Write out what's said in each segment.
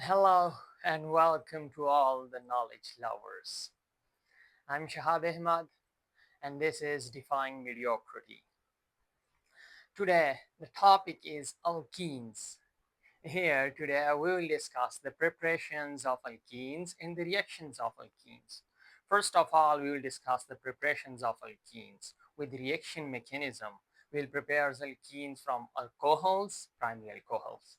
Hello and welcome to all the knowledge lovers. I'm Shahab Ahmad and this is Defying Mediocrity. Today, the topic is alkenes. Here, today, we will discuss the preparations of alkenes and the reactions of alkenes. First of all, we will discuss the preparations of alkenes with reaction mechanism. We'll prepare alkenes from alcohols, primary alcohols,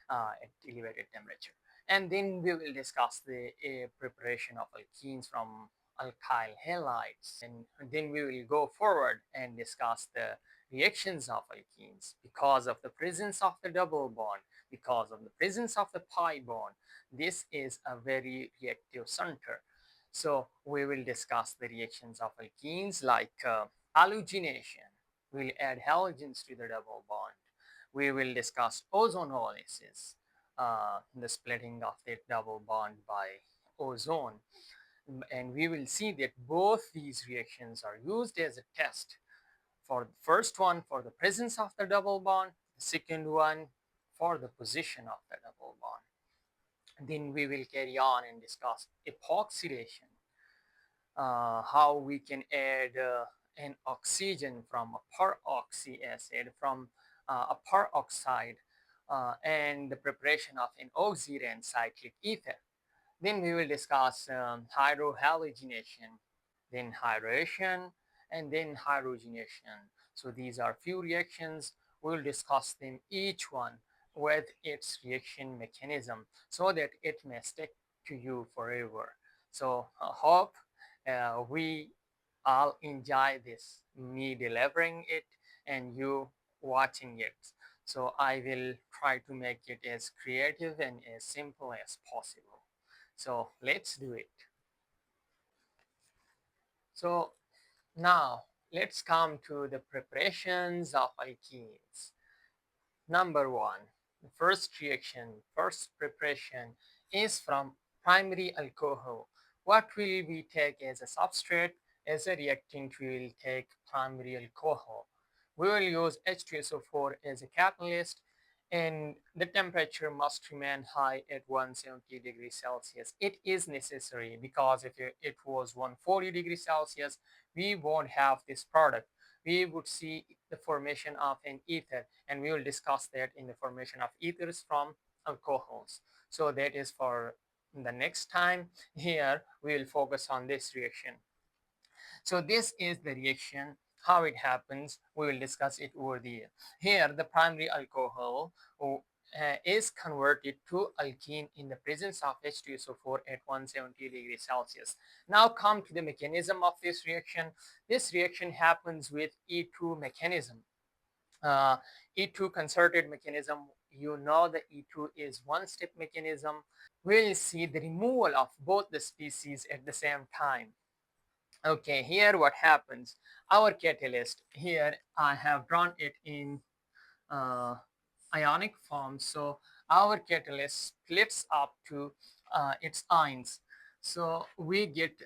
at elevated temperature. And then we will discuss the preparation of alkenes from alkyl halides. And then we will go forward and discuss the reactions of alkenes because of the presence of the double bond, because of the presence of the pi bond. This is a very reactive center. So we will discuss the reactions of alkenes like halogenation. We'll add halogens to the double bond. We will discuss ozonolysis, the splitting of the double bond by ozone. And we will see that both these reactions are used as a test. For the first one, for the presence of the double bond, the second one, for the position of the double bond. Then we will carry on and discuss epoxidation, how we can add an oxygen from a peroxy acid, from a peroxide, and the preparation of an oxygen cyclic ether. Then we will discuss hydrohalogenation, then hydration, and then hydrogenation. So these are few reactions. We'll discuss them each one with its reaction mechanism so that it may stick to you forever. So I hope we all enjoy this, me delivering it and you watching it. So I will try to make it as creative and as simple as possible. So let's do it. So now let's come to the preparations of alkenes. Number one, the first reaction, first preparation is from primary alcohol. What will we take as a substrate? As a reactant, we will take primary alcohol. We will use H2SO4 as a catalyst, and the temperature must remain high at 170 degrees Celsius. It is necessary because if it was 140 degrees Celsius, we won't have this product. We would see the formation of an ether, and we will discuss that in the formation of ethers from alcohols. So that is for the next time. Here we will focus on this reaction. So this is the reaction, how it happens. We will discuss it over there. Here the primary alcohol is converted to alkene in the presence of H2SO4 at 170 degrees Celsius. Now come to the mechanism of this reaction. This reaction happens with E2 mechanism. Uh, E2 concerted mechanism, you know the E2 is one-step mechanism. We'll see the removal of both the species at the same time. Okay, here what happens, our catalyst, here I have drawn it in uh, ionic form. So our catalyst splits up to its ions. So we get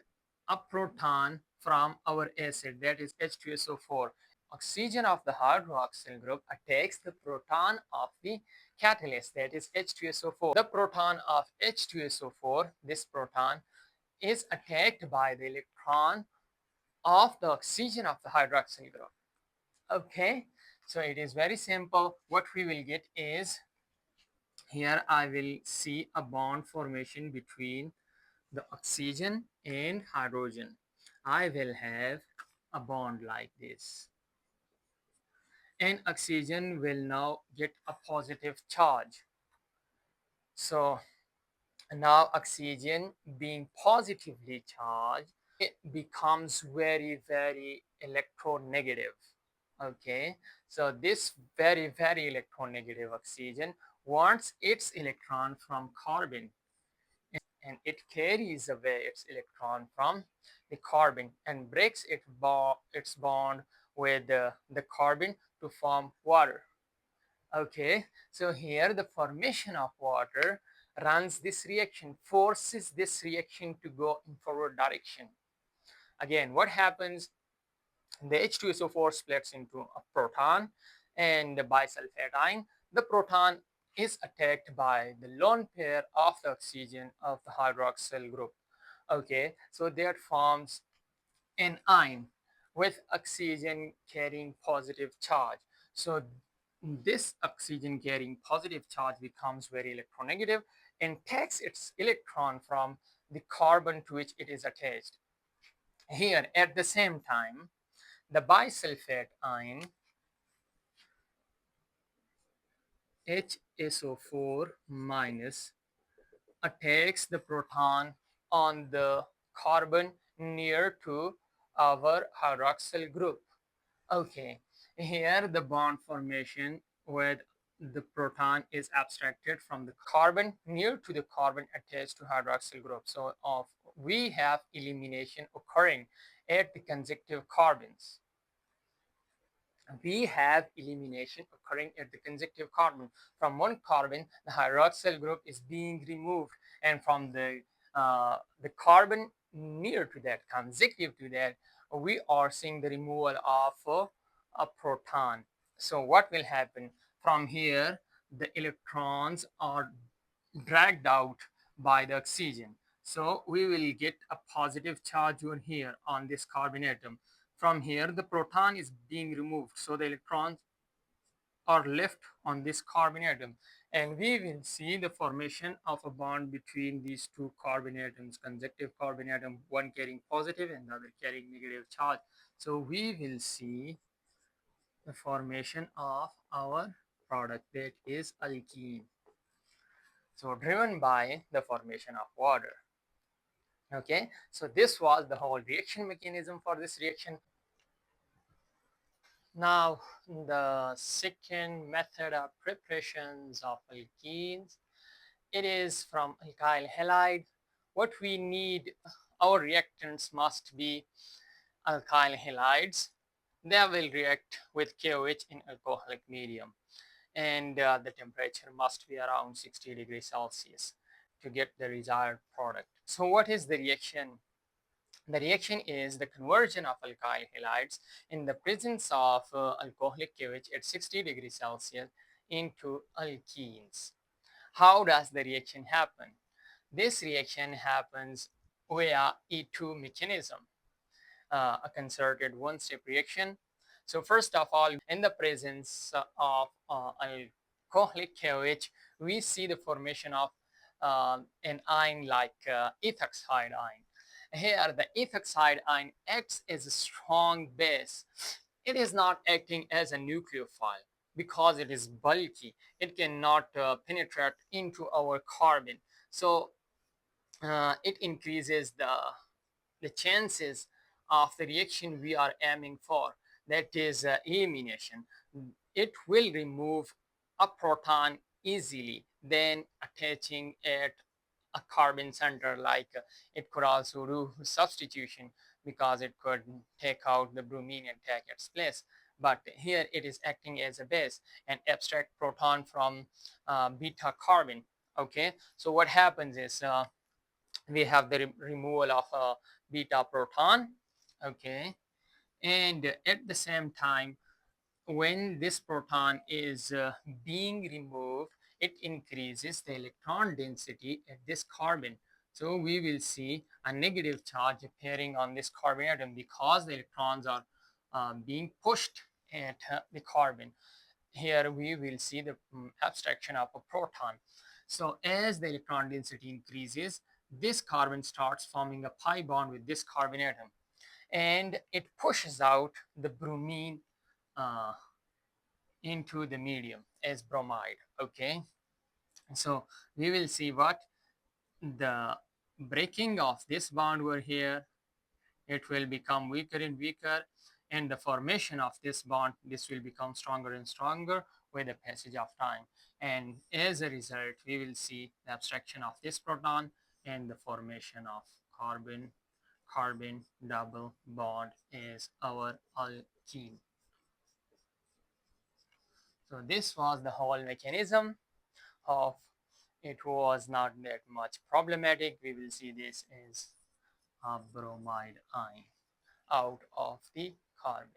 a proton from our acid, that is H2SO4. Oxygen of the hydroxyl group attacks the proton of the catalyst, that is H2SO4. The proton of H2SO4, this proton, is attacked by the electron of the oxygen of the hydroxyl group. Okay, so it is very simple. What we will get is, here I will see a bond formation between the oxygen and hydrogen. I will have a bond like this, and oxygen will now get a positive charge. So now oxygen being positively charged, it becomes very electronegative. Okay, so this very electronegative oxygen wants its electron from carbon, and it carries away its electron from the carbon and breaks its bond with the carbon to form water. Okay, so here the formation of water runs this reaction, forces this reaction to go in forward direction. Again, what happens? The H2SO4 splits into a proton and the bisulfite ion. The proton is attacked by the lone pair of the oxygen of the hydroxyl group. Okay, so that forms an ion with oxygen carrying positive charge. So this oxygen carrying positive charge becomes very electronegative and takes its electron from the carbon to which it is attached. Here, at the same time, the bisulfate ion HSO4 minus attacks the proton on the carbon near to our hydroxyl group. Okay, here the bond formation with the proton is abstracted from the carbon near to the carbon attached to hydroxyl group. So of we have elimination occurring at the consecutive carbons. We have elimination occurring at the consecutive carbon. From one carbon, the hydroxyl group is being removed, and from the carbon near to that, consecutive to that, we are seeing the removal of a proton. So what will happen from here? The electrons are dragged out by the oxygen. So we will get a positive charge over here on this carbon atom. From here, the proton is being removed. So the electrons are left on this carbon atom. And we will see the formation of a bond between these two carbon atoms, consecutive carbon atom, one carrying positive and the other carrying negative charge. So we will see the formation of our product, that is alkene. So driven by the formation of water. Okay, so this was the whole reaction mechanism for this reaction. Now, the second method of preparations of alkenes, it is from alkyl halide. What we need, our reactants must be alkyl halides. They will react with KOH in alcoholic medium, and the temperature must be around 60 degrees Celsius to get the desired product. So what is the reaction? The reaction is the conversion of alkyl halides in the presence of alcoholic KOH at 60 degrees Celsius into alkenes. How does the reaction happen? This reaction happens via E2 mechanism, a concerted one-step reaction. So first of all, in the presence of alcoholic KOH, we see the formation of an ion like ethoxide ion. Here, the ethoxide ion acts as a strong base. It is not acting as a nucleophile because it is bulky. It cannot penetrate into our carbon. So it increases the chances of the reaction we are aiming for, that is elimination. It will remove a proton easily than attaching at a carbon center, like it could also do substitution because it could take out the bromine and take its place. But here it is acting as a base and abstract proton from beta carbon. Okay, so what happens is we have the removal of a beta proton. Okay, and at the same time, when this proton is being removed, it increases the electron density at this carbon. So we will see a negative charge appearing on this carbon atom because the electrons are being pushed at the carbon. Here we will see the abstraction of a proton. So as the electron density increases, this carbon starts forming a pi bond with this carbon atom, and it pushes out the bromine uh, into the medium as bromide. Okay, so we will see what the breaking of this bond over here, it will become weaker and weaker, and the formation of this bond, this will become stronger and stronger with the passage of time, and as a result we will see the abstraction of this proton and the formation of carbon carbon double bond is our alkene. So this was the whole mechanism of, it was not that much problematic. We will see this as a bromide ion out of the carbon.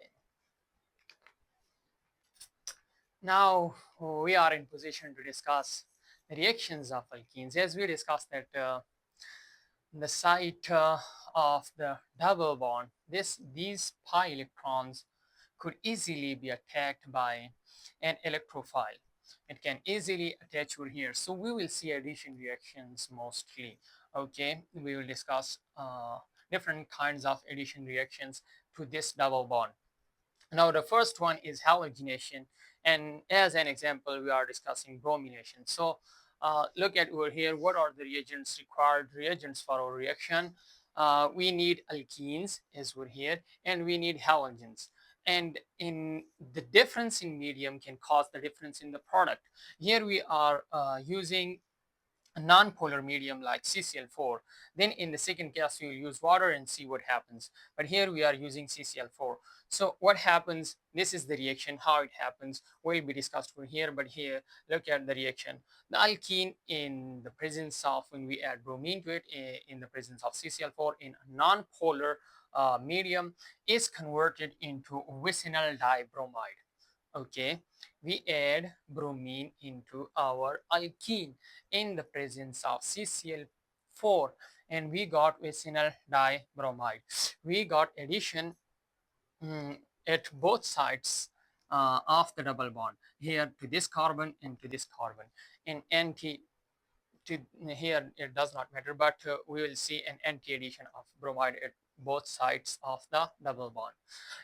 Now we are in position to discuss the reactions of alkenes. As we discussed that the site of the double bond, these pi electrons could easily be attacked by an electrophile. It can easily attach over here. So we will see addition reactions mostly. Okay, we will discuss different kinds of addition reactions to this double bond. Now, the first one is halogenation, and as an example, we are discussing bromination. So, look at over here. What are the reagents required? Reagents for our reaction? We need alkenes, as we're here, and we need halogens. And in the difference in medium can cause the difference in the product. Here we are using a non-polar medium like CCl4. Then in the second case, you will use water and see what happens. But here we are using CCl4. So what happens, this is the reaction, how it happens, will be discussed over here. But here, look at the reaction. The alkene in the presence of, when we add bromine to it, in the presence of CCl4 in a non-polar medium, is converted into vicinal dibromide. Okay, we add bromine into our alkene in the presence of CCl4 and we got vicinal dibromide. We got addition at both sides of the double bond, here to this carbon and to this carbon. In anti to here it does not matter, but we will see an anti-addition of bromide at both sides of the double bond.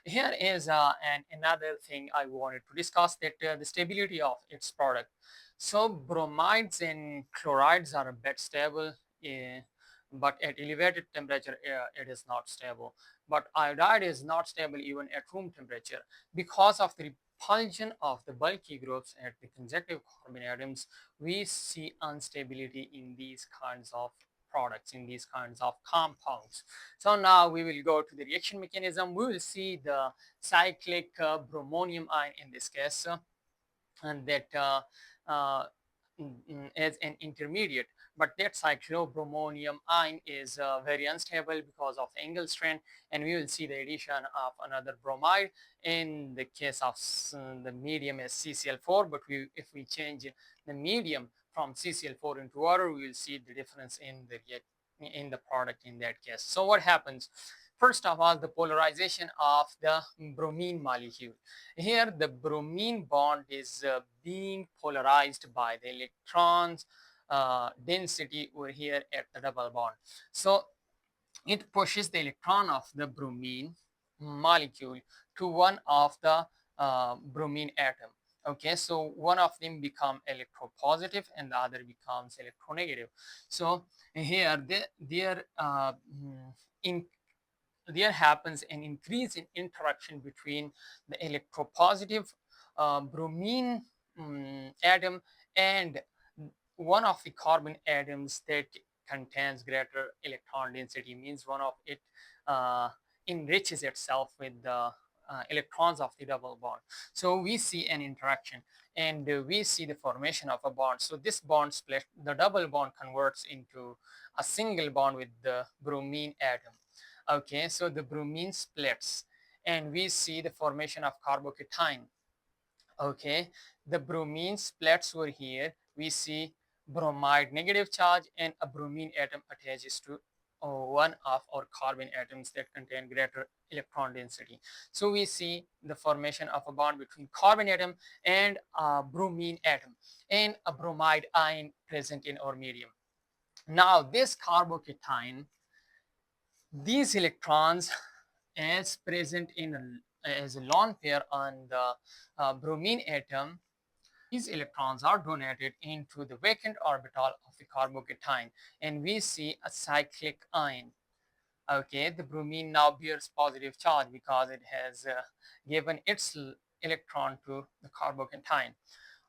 Here is another thing I wanted to discuss, that the stability of its product. So bromides and chlorides are a bit stable, uh, but at elevated temperature it is not stable. But iodide is not stable even at room temperature because of the repulsion of the bulky groups at the consecutive carbon atoms. We see instability in these kinds of products, in these kinds of compounds. So now we will go to the reaction mechanism. We will see the cyclic bromonium ion in this case, and that uh, as an intermediate. But that cyclobromonium ion is very unstable because of the angle strength, and we will see the addition of another bromide in the case of the medium as CCl4. But if we change the medium from CCl4 into water, we will see the difference in the product in that case. So what happens? First of all, the polarization of the bromine molecule. Here, the bromine bond is being polarized by the electrons density over here at the double bond. So it pushes the electron of the bromine molecule to one of the bromine atom. Okay, so one of them become electropositive and the other becomes electronegative. So here in there happens an increase in interaction between the electropositive bromine atom and one of the carbon atoms that contains greater electron density, means one of it uh, enriches itself with the electrons of the double bond. So we see an interaction and we see the formation of a bond. So this bond split, the double bond converts into a single bond with the bromine atom. Okay, so the bromine splits and we see the formation of carbocation. Okay, the bromine splits over here. We see bromide negative charge and a bromine atom attaches to one of our carbon atoms that contain greater electron density. So we see the formation of a bond between carbon atom and a bromine atom and a bromide ion present in our medium. Now this carbocation, these electrons as present in as a lone pair on the bromine atom, these electrons are donated into the vacant orbital of the carbocation and we see a cyclic ion. Okay, the bromine now bears positive charge because it has given its electron to the carbocation.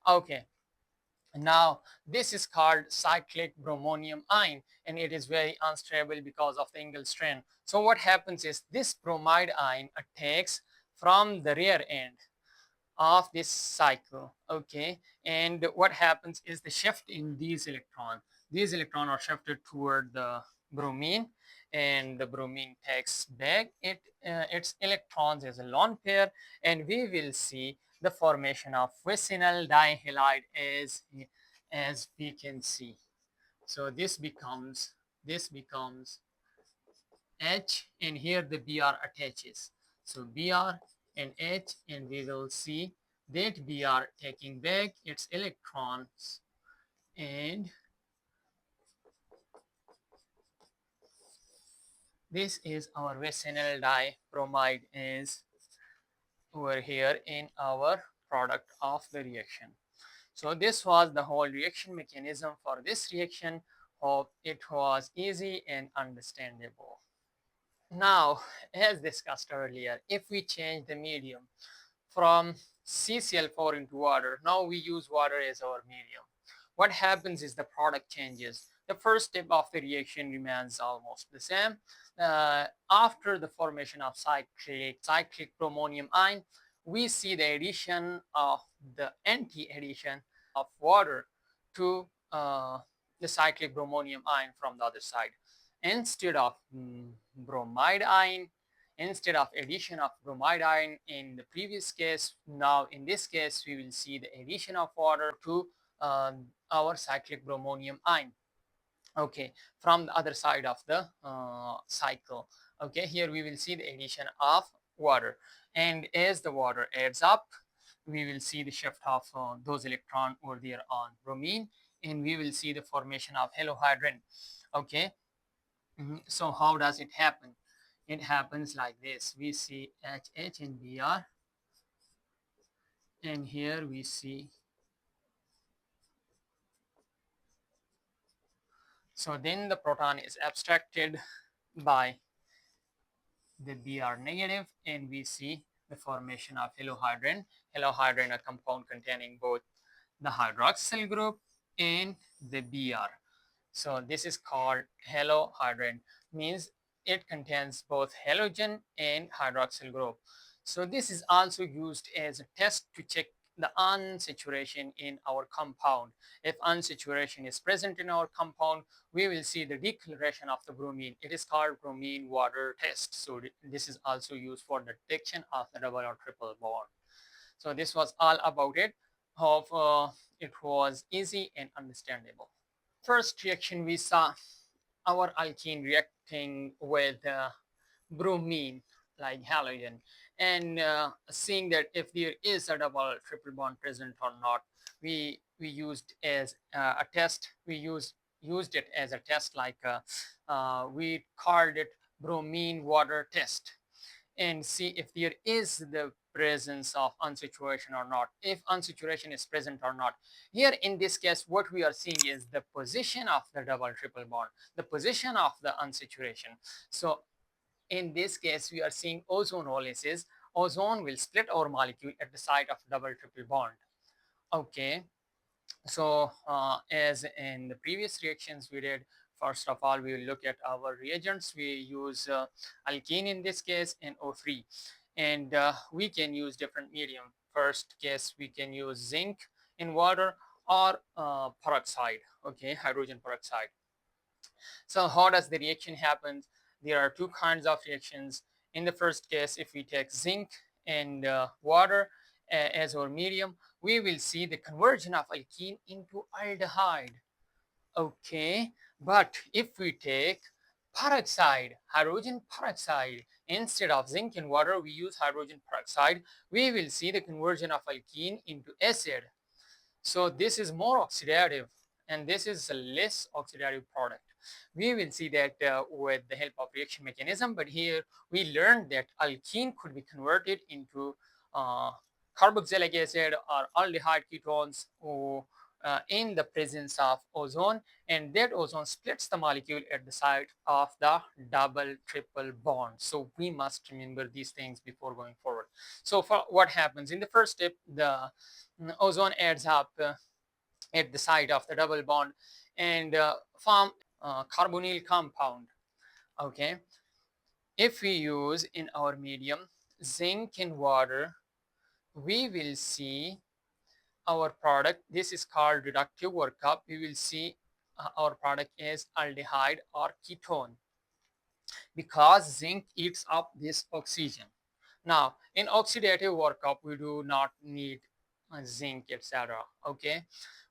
Okay, now, this is called cyclic bromonium ion and it is very unstable because of the angle strain. So what happens is this bromide ion attacks from the rear end of this cycle. Okay, and what happens is the shift in these electrons are shifted toward the bromine and the bromine takes back its electrons as a lone pair and we will see the formation of vicinal dihalide as we can see. So this becomes H, and here the Br attaches. So Br and H, and we will see that Br taking back its electrons, and this is our vicinal dibromide is over here in our product of the reaction. So this was the whole reaction mechanism for this reaction. Hope it was easy and understandable. Now, as discussed earlier, if we change the medium from CCl4 into water, now we use water as our medium. What happens is the product changes. The first step of the reaction remains almost the same. After the formation of cyclic bromonium ion, we see the addition of the anti-addition of water to the cyclic bromonium ion from the other side. Instead of bromide ion, instead of addition of bromide ion in the previous case, now in this case we will see the addition of water to our cyclic bromonium ion, okay, from the other side of the cycle. Okay, here we will see the addition of water, and as the water adds up, we will see the shift of those electrons over there on bromine, and we will see the formation of halohydrin. Okay. So how does it happen? It happens like this. We see HH and Br, and here we see. So then the proton is abstracted by the Br negative, and we see the formation of halohydrin. Halohydrin, a compound containing both the hydroxyl group and the Br. So this is called halohydrin, means it contains both halogen and hydroxyl group. So this is also used as a test to check the unsaturation in our compound. If unsaturation is present in our compound, we will see the decoloration of the bromine. It is called bromine water test. So this is also used for the detection of the double or triple bond. So this was all about it. Hope it was easy and understandable. First reaction, we saw our alkene reacting with bromine like halogen, and seeing that if there is a double triple bond present or not, we used as a test. We used it as a test, like we called it bromine water test, and see if there is the presence of unsaturation or not, if unsaturation is present or not. Here in this case, what we are seeing is the position of the double triple bond, the position of the unsaturation. So in this case, we are seeing ozonolysis. Ozone will split our molecule at the site of double triple bond. Okay, so as in the previous reactions we did, first of all, we will look at our reagents. We use alkene in this case and O3, and we can use different medium. First case, we can use zinc in water or peroxide, okay, hydrogen peroxide. So how does the reaction happen? There are two kinds of reactions. In the first case, if we take zinc and water as our medium, we will see the conversion of alkene into aldehyde. Okay, but if we take peroxide, hydrogen peroxide, instead of zinc and water, we use hydrogen peroxide, we will see the conversion of alkene into acid. So this is more oxidative, and this is a less oxidative product. We will see that with the help of reaction mechanism, but here we learned that alkene could be converted into uh, carboxylic acid or aldehyde ketones, or in the presence of ozone, and that ozone splits the molecule at the site of the double triple bond. So we must remember these things before going forward. So for what happens in the first step, the ozone adds up at the site of the double bond and form carbonyl compound. Okay, if we use in our medium zinc and water, we will see our product. This is called reductive workup. We will see our product as aldehyde or ketone, because zinc eats up this oxygen. Now, in oxidative workup, we do not need zinc, etc. Okay,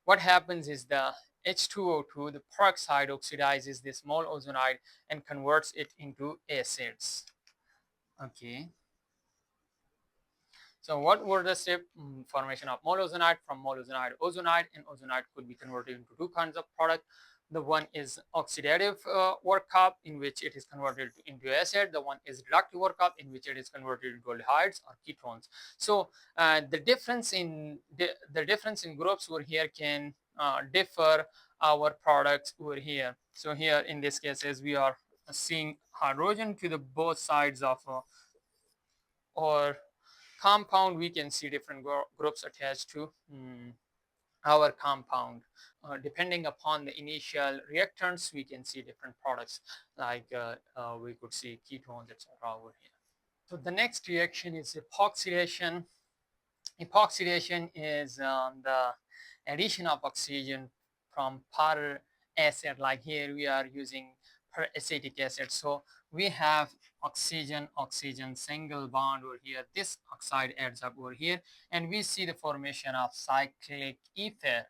what happens is the H2O2, the peroxide, oxidizes this small ozonide and converts it into acids. Okay, so what were the step? Formation of molozonide. From molozonide, ozonide, and ozonide could be converted into two kinds of product. The one is oxidative workup, in which it is converted into acid. The one is reductive workup, in which it is converted into aldehydes or ketones. So the difference in groups over here can differ our products over here. So here in this case, as we are seeing hydrogen to the both sides of or compound, we can see different groups attached to our compound. Depending upon the initial reactants, we can see different products like we could see ketones, etc. over here. So the next reaction is epoxidation. Epoxidation is the addition of oxygen from per acid. Like here we are using per acetic acid. So we have oxygen, oxygen, single bond over here. This oxide adds up over here, and we see the formation of cyclic ether.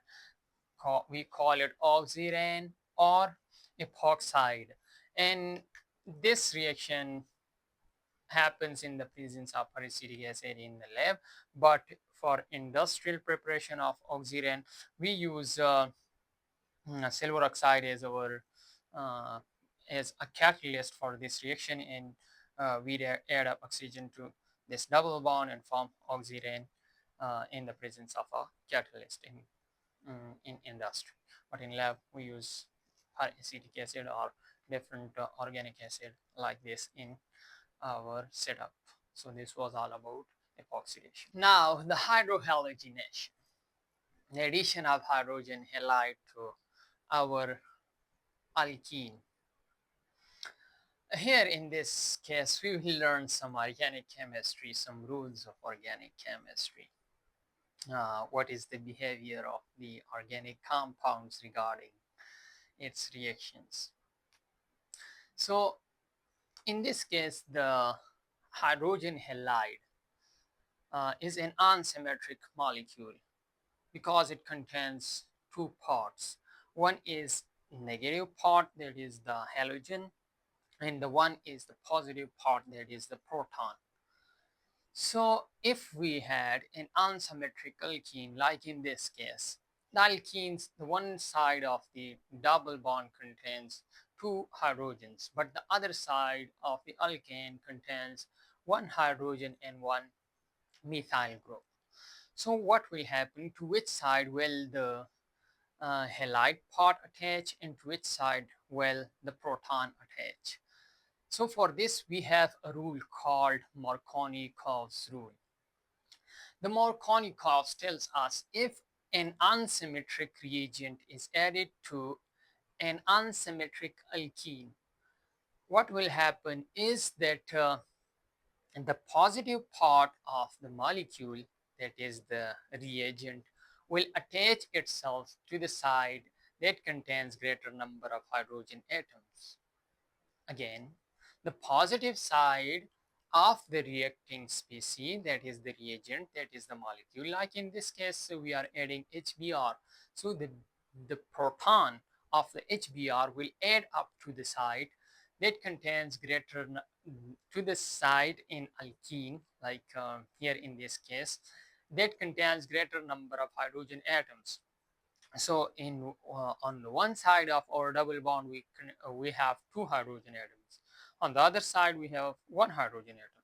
We call it oxygen or epoxide. And this reaction happens in the presence of peracetic acid in the lab, but for industrial preparation of oxygen, we use silver oxide as our uh, as a catalyst for this reaction, and we add up oxygen to this double bond and form oxygen in the presence of a catalyst in industry. But in lab, we use acetic acid or different organic acid like this in our setup. So this was all about epoxidation. Now the hydrohalogenation, the addition of hydrogen halide to our alkene. Here in this case, we will learn some organic chemistry, some rules of organic chemistry. What is the behavior of the organic compounds regarding its reactions. So in this case, the hydrogen halide is an unsymmetric molecule because it contains two parts. One is negative part, that is the halogen, and the one is the positive part, that is the proton. So if we had an unsymmetric alkene, like in this case, the alkenes, the one side of the double bond contains two hydrogens, but the other side of the alkane contains one hydrogen and one methyl group. So what will happen? To which side will the halide part attach, and to which side will the proton attach? So for this, we have a rule called Markovnikov's rule. The Markovnikov tells us if an unsymmetric reagent is added to an unsymmetric alkene, what will happen is that the positive part of the molecule, that is the reagent, will attach itself to the side that contains greater number of hydrogen atoms. Again, the positive side of the reacting species, that is the reagent, that is the molecule, like in this case we are adding HBr, so the proton of the HBr will add up to the side that contains greater to the side in alkene, like here in this case, that contains greater number of hydrogen atoms. So in on the one side of our double bond, we have two hydrogen atoms. On the other side, we have one hydrogen atom.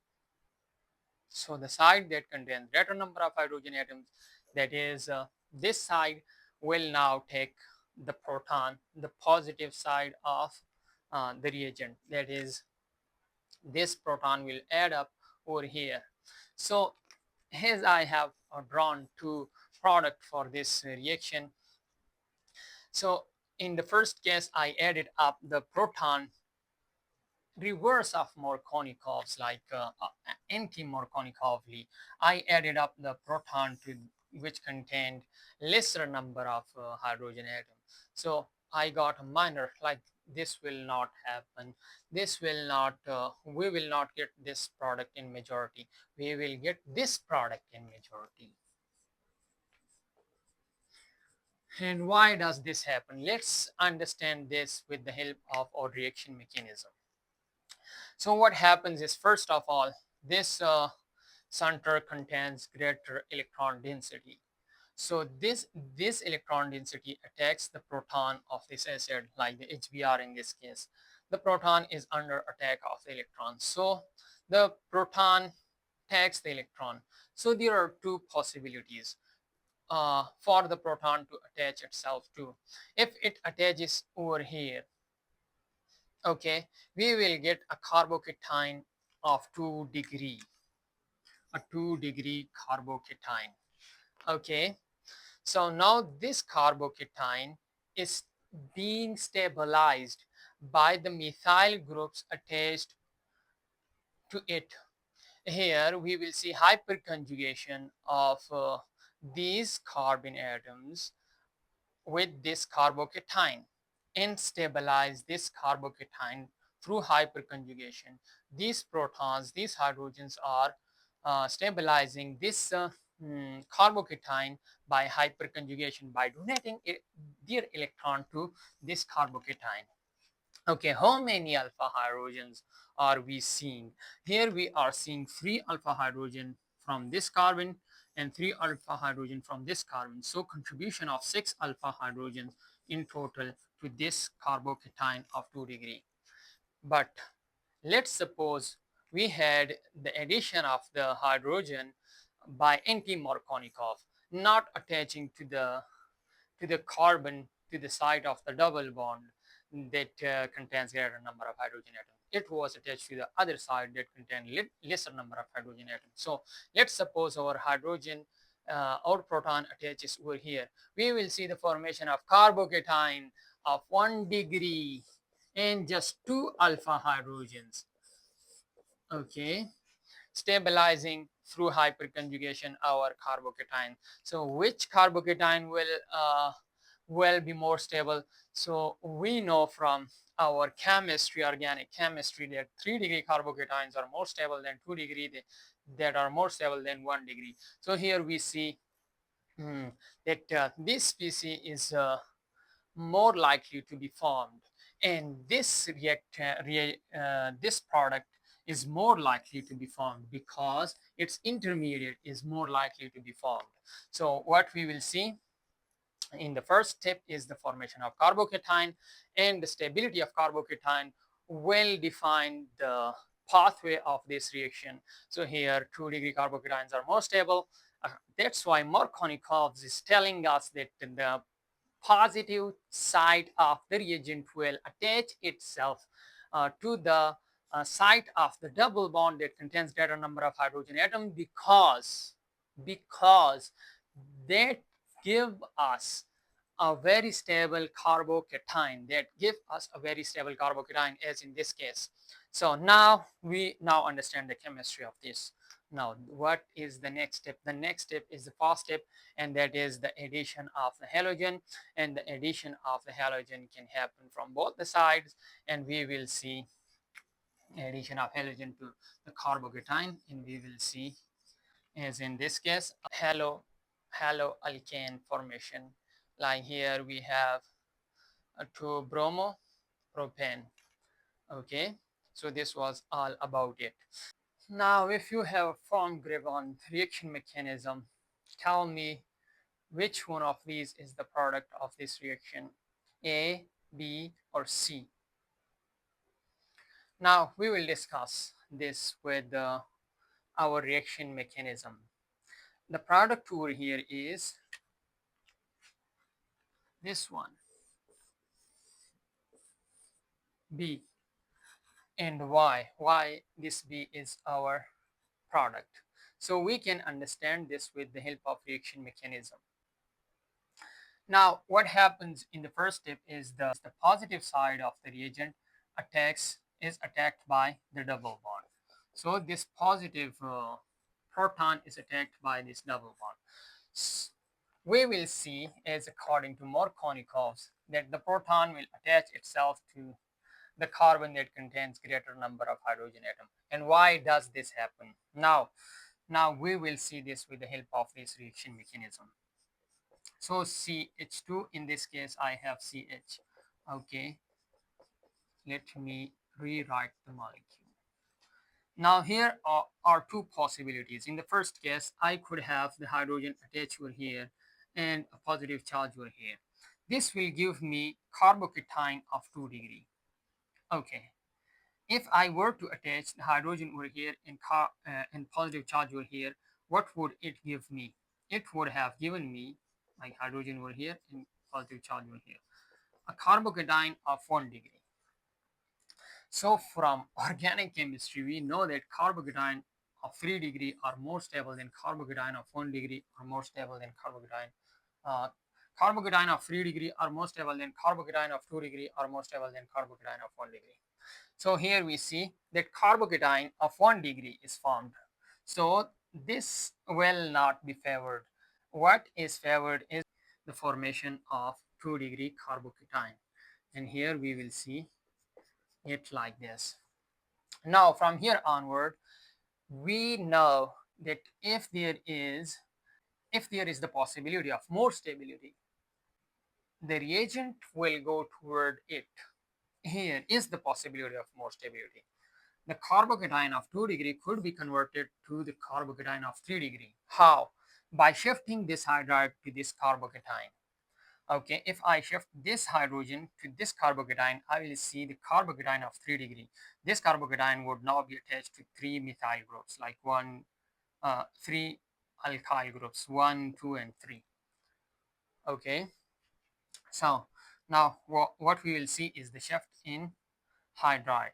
So the side that contains greater number of hydrogen atoms, that is this side, will now take the proton, the positive side of the reagent. That is, this proton will add up over here. So as I have drawn two product for this reaction. So in the first case, I added up the proton reverse of Markovnikov's, like anti-Markovnikovly. I added up the proton to which contained lesser number of hydrogen atoms. So I got a minor, like this will not happen. This will not, we will not get this product in majority. We will get this product in majority. And why does this happen? Let's understand this with the help of our reaction mechanism. So what happens is, first of all, this center contains greater electron density. So this electron density attacks the proton of this acid, like the HBr in this case. The proton is under attack of the electron. So the proton attacks the electron. So there are two possibilities for the proton to attach itself to. If it attaches over here, okay, we will get a carbocation of 2 degree, a 2 degree carbocation. Okay, so now this carbocation is being stabilized by the methyl groups attached to it. Here we will see hyperconjugation of these carbon atoms with this carbocation and stabilize this carbocation through hyperconjugation. These protons, these hydrogens are stabilizing this carbocation by hyperconjugation, by donating their electron to this carbocation. Okay, how many alpha hydrogens are we seeing? Here we are seeing 3 alpha hydrogen from this carbon and 3 alpha hydrogen from this carbon. So contribution of 6 alpha hydrogens in total to this carbocation of 2 degree. But let's suppose we had the addition of the hydrogen by anti-Markovnikov, not attaching to the carbon to the side of the double bond that contains greater number of hydrogen atoms. It was attached to the other side that contained lesser number of hydrogen atoms. So let's suppose our hydrogen, our proton attaches over here. We will see the formation of carbocation of 1 degree and just 2 alpha hydrogens. Okay, stabilizing through hyperconjugation our carbocation. So which carbocation will be more stable? So we know from our chemistry, organic chemistry, that 3 degree carbocations are more stable than 2 degree, that are more stable than 1 degree. So here we see that this species is more likely to be formed, and this product is more likely to be formed because its intermediate is more likely to be formed. So what we will see in the first step is the formation of carbocation, and the stability of carbocation will define the pathway of this reaction. So here 2 degree carbocations are more stable. That's why Markovnikov is telling us that the positive side of the reagent will attach itself to the site of the double bond that contains greater number of hydrogen atoms, because that give us a very stable carbocation, that give us a very stable carbocation, as in this case. So now we understand the chemistry of this. Now what is the next step? The next step is the first step, and that is the addition of the halogen. And the addition of the halogen can happen from both the sides, and we will see addition of halogen to the carbocation, and we will see, as in this case, haloalkane formation. Like here we have a 2 bromo propane. Okay, so this was all about it. Now if you have a firm grip on reaction mechanism, tell me which one of these is the product of this reaction, A, B, or C. Now we will discuss this with our reaction mechanism. The product over here is this one, B. And why this B is our product? So we can understand this with the help of reaction mechanism. Now what happens in the first step is the positive side of the reagent is attacked by the double bond. So this positive proton is attacked by this double bond. we will see, as according to Markovnikov's, that the proton will attach itself to the carbon that contains greater number of hydrogen atom. And why does this happen? Now we will see this with the help of this reaction mechanism. So CH2, in this case I have CH. Okay, let me rewrite the molecule. Now here are two possibilities. In the first case, I could have the hydrogen attached over here and a positive charge over here. This will give me carbocation of 2 degree. Okay. If I were to attach the hydrogen over here and positive charge over here, what would it give me? It would have given me like hydrogen over here and positive charge over here, a carbocation of 1 degree. So from organic chemistry, we know that carbocation of 3 degree are more stable than carbocation of 1 degree are more stable than carbocation. Uh, carbocation of 3 degree are more stable than carbocation of 2 degree are more stable than carbocation of 1 degree. So here we see that carbocation of 1 degree is formed. So this will not be favored. What is favored is the formation of 2 degree carbocation. And here we will see it like this. Now from here onward, we know that if there is the possibility of more stability, the reagent will go toward it. Here is the possibility of more stability. The carbocation of 2 degree could be converted to the carbocation of 3 degree. How? By shifting this hydride to this carbocation. Okay, if I shift this hydrogen to this carbocation, I will see the carbocation of 3 degree. This carbocation would now be attached to 3 methyl groups, like 3 alkyl groups, 1, 2, and 3. Okay, so now what we will see is the shift in hydride,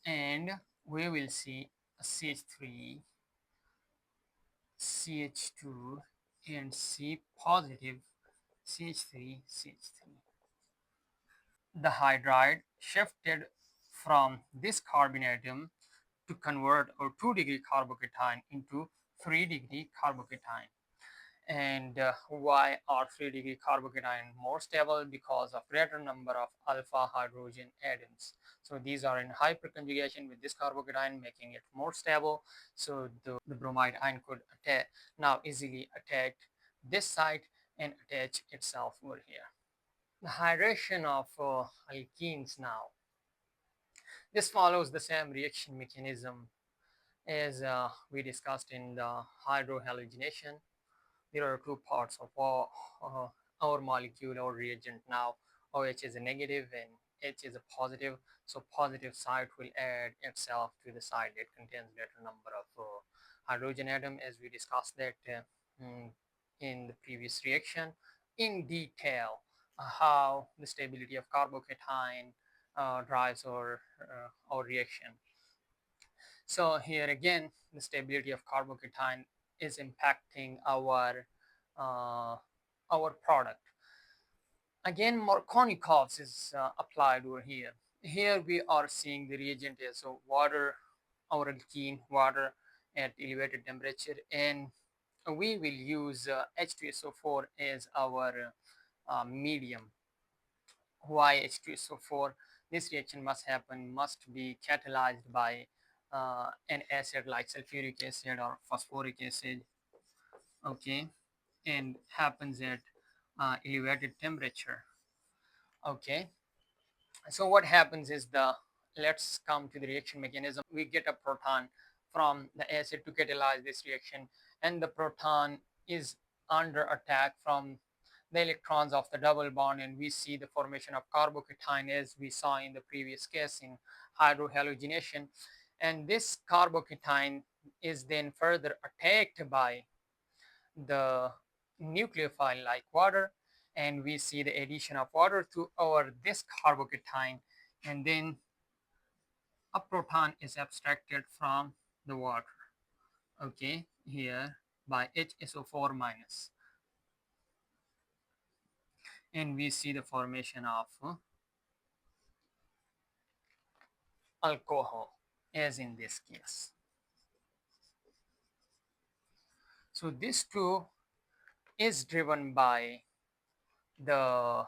and we will see a CH3, CH2, and C positive, CH3, CH3. The hydride shifted from this carbon atom to convert our 2 degree carbocation into 3 degree carbocation. And why are 3 degree carbocation more stable? Because of greater number of alpha hydrogen atoms. So these are in hyperconjugation with this carbocation, making it more stable. So the bromide ion could now easily attack this site and attach itself over here. The hydration of alkenes now. This follows the same reaction mechanism as we discussed in the hydrohalogenation. There are two parts of our molecule or reagent now. OH is a negative and H is a positive. So positive side will add itself to the side that contains greater number of hydrogen atom, as we discussed that in the previous reaction in detail, how the stability of carbocation drives our reaction. So here again, the stability of carbocation is impacting uh, our product. Again, Markovnikov's is applied over here. Here we are seeing the reagent is so water, our alkene water at elevated temperature, and we will use H2SO4 as our medium. Why H2SO4? This reaction must be catalyzed by an acid like sulfuric acid or phosphoric acid. Okay, and happens at elevated temperature. Okay, so what happens is let's come to the reaction mechanism. We get a proton from the acid to catalyze this reaction, and the proton is under attack from the electrons of the double bond, and we see the formation of carbocation as we saw in the previous case in hydrohalogenation. And this carbocation is then further attacked by the nucleophile like water, and we see the addition of water to our this carbocation, and then a proton is abstracted from the water. Okay, here by HSO4 minus, and we see the formation of alcohol as in this case. So these two is driven by the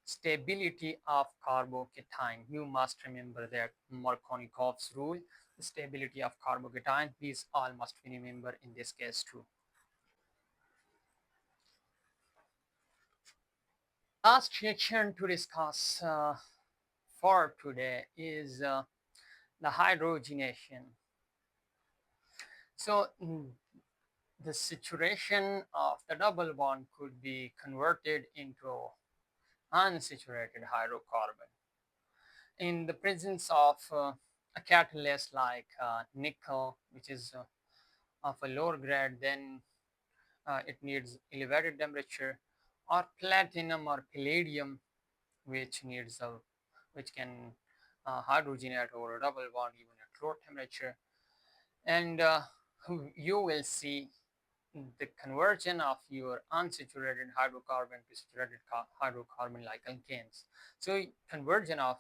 stability of carbocation. You must remember that Markovnikov's rule, the stability of carbocation. These all must be remembered in this case too. Last reaction to discuss for today is the hydrogenation. So the saturation of the double bond could be converted into unsaturated hydrocarbon in the presence of a catalyst like nickel, which is of a lower grade, then it needs elevated temperature, or platinum or palladium, which needs a which can hydrogenate over a double bond even at low temperature. And you will see the conversion of your unsaturated hydrocarbon to saturated hydrocarbon like alkanes. So conversion of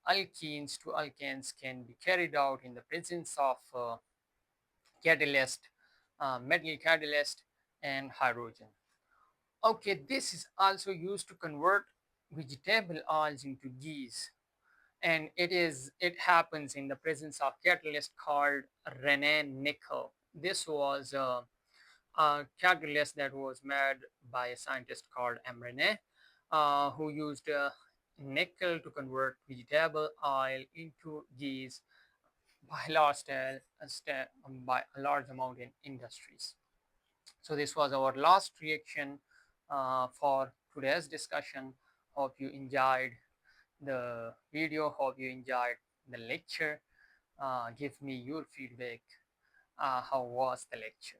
alkenes to alkanes can be carried out in the presence of catalyst, metal catalyst, and hydrogen. Okay, this is also used to convert vegetable oils into ghees, and it happens in the presence of catalyst called Renin nickel. This was a catalyst that was made by a scientist called mRNA, who used nickel to convert vegetable oil into ghees by by a large amount in industries. So this was our last reaction for today's discussion. Hope you enjoyed the video. Hope you enjoyed the lecture. Give me your feedback. How was the lecture?